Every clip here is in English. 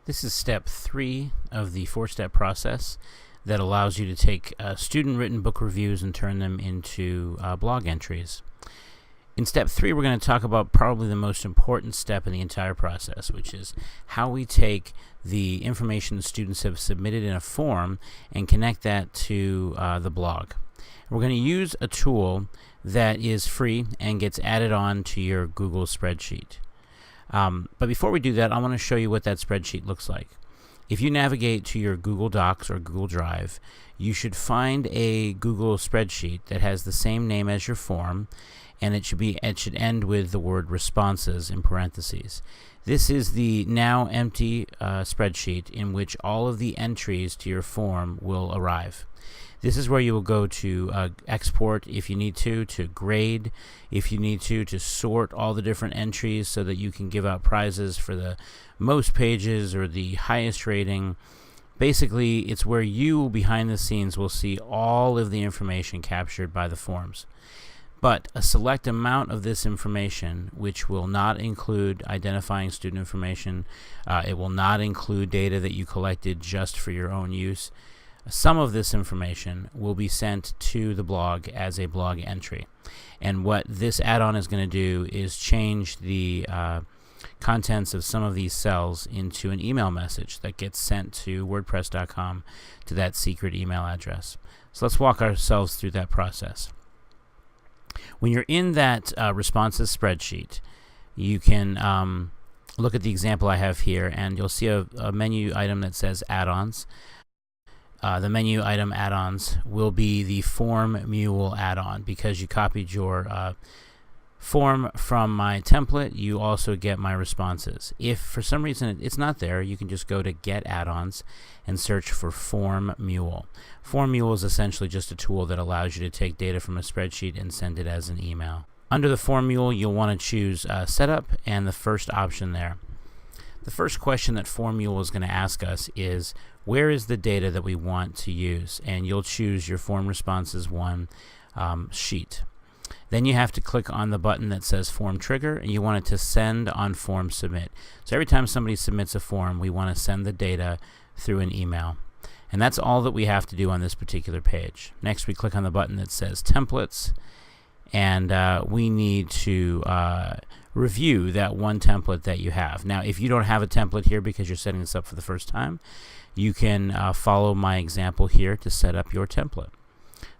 This is step 3 of the 4-step process that allows you to take student-written book reviews and turn them into blog entries. In step 3, we're going to talk about probably the most important step in the entire process, which is how we take the information the students have submitted in a form and connect that to the blog. We're going to use a tool that is free and gets added on to your Google spreadsheet. But before we do that, I want to show you what that spreadsheet looks like. If you navigate to your Google Docs or Google Drive, you should find a Google spreadsheet that has the same name as your form, and it should end with the word responses in parentheses. This is the now empty spreadsheet in which all of the entries to your form will arrive. This is where you will go to export if you need to grade if you need to sort all the different entries so that you can give out prizes for the most pages or the highest rating. Basically, it's where you, behind the scenes, will see all of the information captured by the forms. But a select amount of this information, which will not include identifying student information, it will not include data that you collected just for your own use. Some of this information will be sent to the blog as a blog entry. And what this add-on is going to do is change the contents of some of these cells into an email message that gets sent to WordPress.com to that secret email address. So let's walk ourselves through that process. When you're in that responses spreadsheet, you can look at the example I have here, and you'll see a menu item that says add-ons. The menu item add-ons will be the form Mule add-on. Because you copied your form from my template, you also get my responses. If for some reason it's not there, you can just go to Get Add-ons and search for Form Mule. Form Mule is essentially just a tool that allows you to take data from a spreadsheet and send it as an email. Under the Form Mule, you'll want to choose Setup and the first option there. The first question that Form Mule is going to ask us is, where is the data that we want to use? And you'll choose your Form Responses 1 sheet. Then you have to click on the button that says Form Trigger, and you want it to send on Form Submit. So every time somebody submits a form, we want to send the data through an email. And that's all that we have to do on this particular page. Next, we click on the button that says Templates, and we need to review that one template that you have. Now, if you don't have a template here because you're setting this up for the first time, you can follow my example here to set up your template.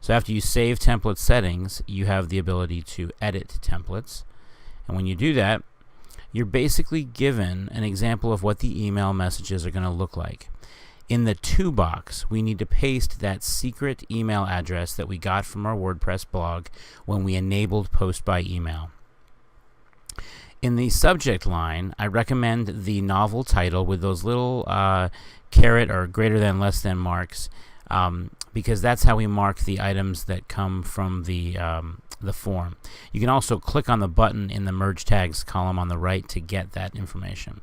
So after you save template settings, you have the ability to edit templates. And when you do that, you're basically given an example of what the email messages are going to look like. In the To box, we need to paste that secret email address that we got from our WordPress blog when we enabled Post by Email. In the subject line, I recommend the novel title with those little caret or greater than, less than marks, because that's how we mark the items that come from the form. You can also click on the button in the Merge Tags column on the right to get that information.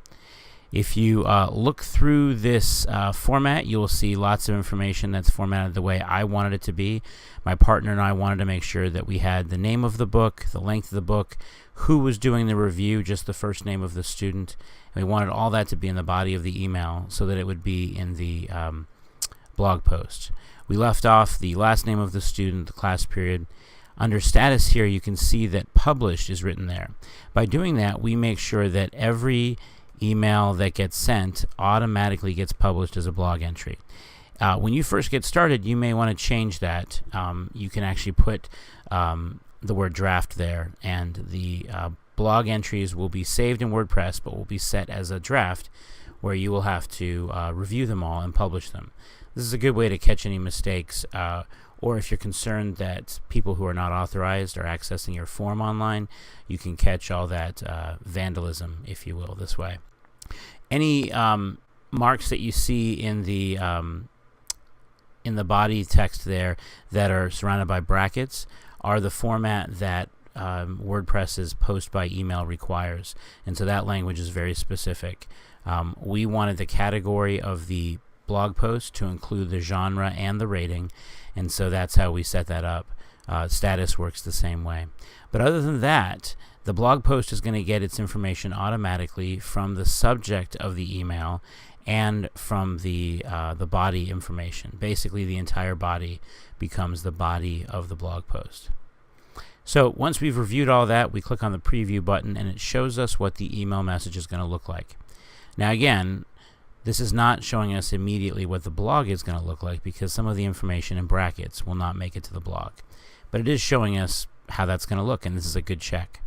If you look through this format, you'll see lots of information that's formatted the way I wanted it to be. My partner and I wanted to make sure that we had the name of the book, the length of the book, who was doing the review, just the first name of the student, and we wanted all that to be in the body of the email so that it would be in the blog post. We left off the last name of the student, the class period. Under status here, you can see that published is written there. By doing that, we make sure that every email that gets sent automatically gets published as a blog entry. When you first get started, you may want to change that. You can actually put the word draft there, and the blog entries will be saved in WordPress but will be set as a draft where you will have to review them all and publish them. This is a good way to catch any mistakes, or if you're concerned that people who are not authorized are accessing your form online, you can catch all that vandalism, if you will, this way. Any marks that you see in the body text there that are surrounded by brackets are the format that WordPress's Post by Email requires, and so that language is very specific. We wanted the category of the blog post to include the genre and the rating, and so that's how we set that up. Status works the same way. But other than that, The blog post is going to get its information automatically from the subject of the email and from the body information. Basically, the entire body becomes the body of the blog post. So once we've reviewed all that, we click on the preview button and it shows us what the email message is going to look like. Now again, this is not showing us immediately what the blog is going to look like because some of the information in brackets will not make it to the blog. But it is showing us how that's going to look, and this is a good check.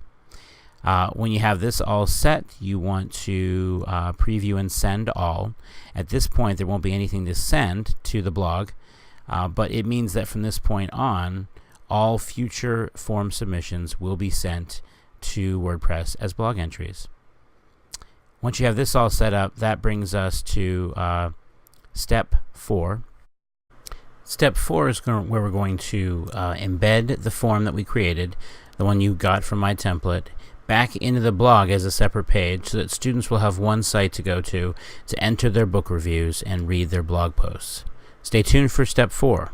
When you have this all set, you want to preview and send all. At this point, there won't be anything to send to the blog, but it means that from this point on, all future form submissions will be sent to WordPress as blog entries. Once you have this all set up, that brings us to step 4. Step 4 is where we're going to embed the form that we created, the one you got from my template, back into the blog as a separate page so that students will have one site to go to enter their book reviews and read their blog posts. Stay tuned for step 4.